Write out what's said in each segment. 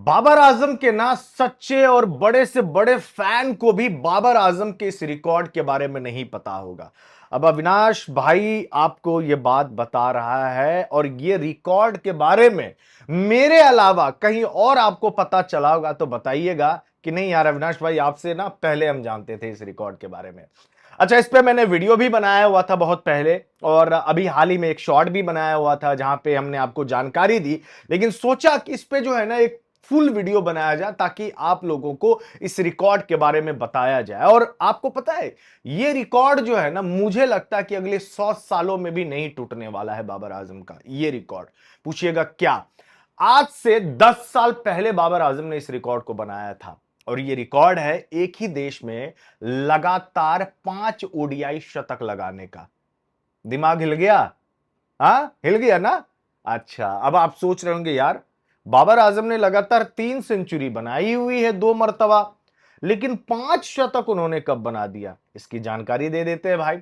बाबर आजम के ना सच्चे और बड़े से बड़े फैन को भी बाबर आजम के इस रिकॉर्ड के बारे में नहीं पता होगा। अब अविनाश भाई आपको यह बात बता रहा है और ये रिकॉर्ड के बारे में मेरे अलावा कहीं और आपको पता चला होगा तो बताइएगा कि नहीं यार अविनाश भाई आपसे ना पहले हम जानते थे इस रिकॉर्ड के बारे में। अच्छा, इस पे मैंने वीडियो भी बनाया हुआ था बहुत पहले और अभी हाल ही में एक शॉर्ट भी बनाया हुआ था जहां पे हमने आपको जानकारी दी, लेकिन सोचा कि इस पे जो है ना एक फुल वीडियो बनाया जाए ताकि आप लोगों को इस रिकॉर्ड के बारे में बताया जाए। और आपको पता है ये रिकॉर्ड जो है ना मुझे लगता है कि अगले 100 सालों में भी नहीं टूटने वाला है बाबर आजम का ये रिकॉर्ड। पूछिएगा क्या? आज से 10 साल पहले बाबर आजम ने इस रिकॉर्ड को बनाया था और ये रिकॉर्ड है एक ही देश में लगातार 5 ओडीआई शतक लगाने का। दिमाग हिल गया? हाँ हिल गया ना। अच्छा, अब आप सोच रहे होंगे यार बाबर आजम ने लगातार 3 सेंचुरी बनाई हुई है 2 मर्तबा, लेकिन 5 शतक उन्होंने कब बना दिया इसकी जानकारी दे देते हैं भाई।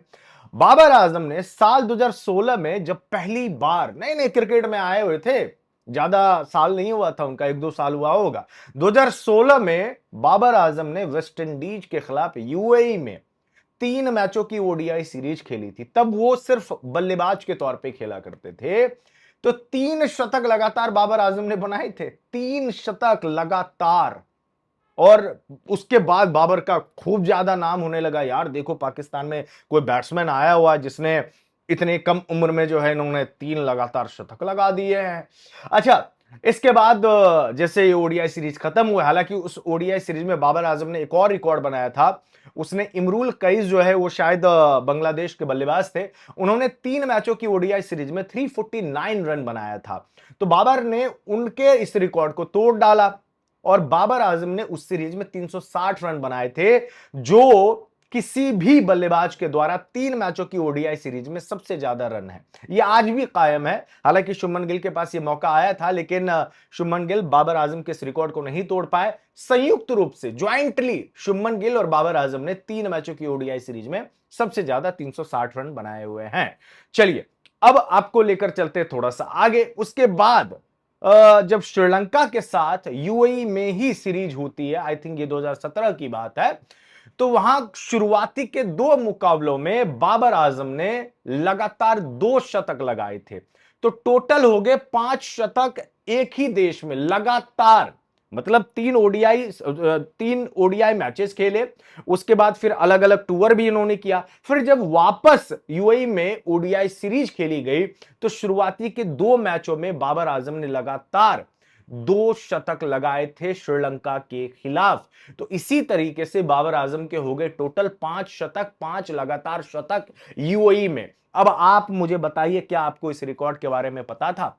बाबर आजम ने साल 2016 में जब पहली बार नए नए क्रिकेट में आए हुए थे, ज्यादा साल नहीं हुआ था उनका, 1-2 साल हुआ होगा। 2016 में बाबर आजम ने वेस्ट इंडीज के खिलाफ यूएई में 3 मैचों की ओडीआई सीरीज खेली थी। तब वो सिर्फ बल्लेबाज के तौर पे खेला करते थे। तो 3 शतक लगातार बाबर आजम ने बनाए थे, 3 शतक लगातार। और उसके बाद बाबर का खूब ज्यादा नाम होने लगा। यार देखो पाकिस्तान में कोई बैट्समैन आया हुआ जिसने इतने कम उम्र में जो है इन्होंने 3 लगातार शतक लगा दिए हैं। अच्छा, इसके बाद जैसे ये ओडीआई सीरीज खत्म हुआ, हालांकि उस ओडीआई सीरीज में बाबर आजम ने एक और रिकॉर्ड बनाया था। उसने इमरुल कईस जो है वो शायद बांग्लादेश के बल्लेबाज थे, उन्होंने 3 मैचों की ओडीआई सीरीज में 349 रन बनाया था। तो बाबर ने उनके इस रिकॉर्ड को तोड़ डाला और बाबर आजम ने उस सीरीज में 360 रन बनाए थे, जो किसी भी बल्लेबाज के द्वारा 3 मैचों की ओडीआई सीरीज में सबसे ज्यादा रन है। यह आज भी कायम है। हालांकि शुभमन गिल के पास यह मौका आया था, लेकिन शुभमन गिल बाबर आजम के इस रिकॉर्ड को नहीं तोड़ पाए। संयुक्त रूप से ज्वाइंटली शुभमन गिल और बाबर आजम ने 3 मैचों की ओडीआई सीरीज में सबसे ज्यादा 360 रन बनाए हुए हैं। चलिए, अब आपको लेकर चलते थोड़ा सा आगे। उसके बाद जब श्रीलंका के साथ यूएई में ही सीरीज होती है, आई थिंक ये 2017 की बात है, तो वहां शुरुआती के 2 मुकाबलों में बाबर आजम ने लगातार 2 शतक लगाए थे। तो टोटल हो गए 5 शतक एक ही देश में लगातार। मतलब 3 ओडीआई मैचेस खेले, उसके बाद फिर अलग अलग टूर भी इन्होंने किया। फिर जब वापस यूएई में ओडीआई सीरीज खेली गई तो शुरुआती के 2 मैचों में बाबर आजम ने लगातार 2 शतक लगाए थे श्रीलंका के खिलाफ। तो इसी तरीके से बाबर आजम के हो गए टोटल 5 शतक, 5 लगातार शतक यूएई में। अब आप मुझे बताइए क्या आपको इस रिकॉर्ड के बारे में पता था?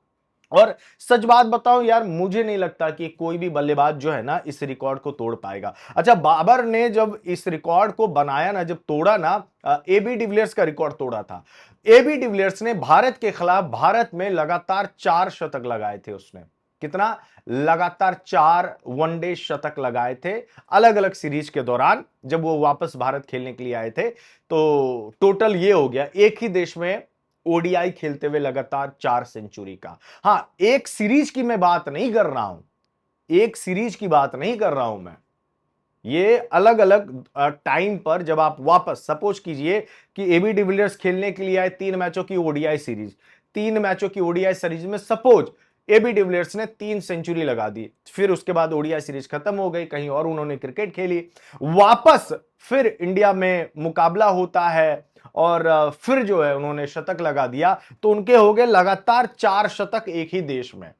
और सच बात बताऊं यार, मुझे नहीं लगता कि कोई भी बल्लेबाज जो है ना इस रिकॉर्ड को तोड़ पाएगा। अच्छा, बाबर ने जब इस रिकॉर्ड को बनाया ना, जब तोड़ा ना, एबी डिविलियर्स का रिकॉर्ड तोड़ा था। एबी डिविलियर्स ने भारत के खिलाफ भारत में लगातार 4 शतक लगाए थे उसने। कितना? लगातार 4 वनडे शतक लगाए थे अलग अलग सीरीज के दौरान जब वो वापस भारत खेलने के लिए आए थे। तो टोटल ये हो गया एक ही देश में ओडीआई खेलते हुए लगातार 4 सेंचुरी का। हां, एक सीरीज की मैं बात नहीं कर रहा हूं, एक सीरीज की बात नहीं कर रहा हूं मैं। ये अलग अलग टाइम पर जब आप वापस सपोज कीजिए कि एबी डिविलियर्स खेलने के लिए आए 3 मैचों की ओडीआई सीरीज, 3 मैचों की ओडीआई सीरीज में सपोज एबी डिविलियर्स ने 3 सेंचुरी लगा दी, फिर उसके बाद ओडीआई सीरीज खत्म हो गई, कहीं और उन्होंने क्रिकेट खेली, वापस फिर इंडिया में मुकाबला होता है और फिर जो है उन्होंने शतक लगा दिया, तो उनके हो गए लगातार 4 शतक एक ही देश में।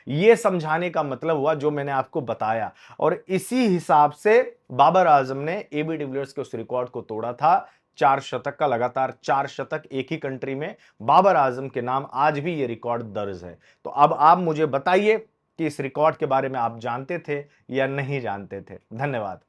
यह समझाने का मतलब हुआ जो मैंने आपको बताया। और इसी हिसाब से बाबर आजम ने एबी डिविलियर्स के उस रिकॉर्ड को तोड़ा था, 4 शतक का, लगातार 4 शतक एक ही कंट्री में। बाबर आजम के नाम आज भी यह रिकॉर्ड दर्ज है। तो अब आप मुझे बताइए कि इस रिकॉर्ड के बारे में आप जानते थे या नहीं जानते थे? धन्यवाद।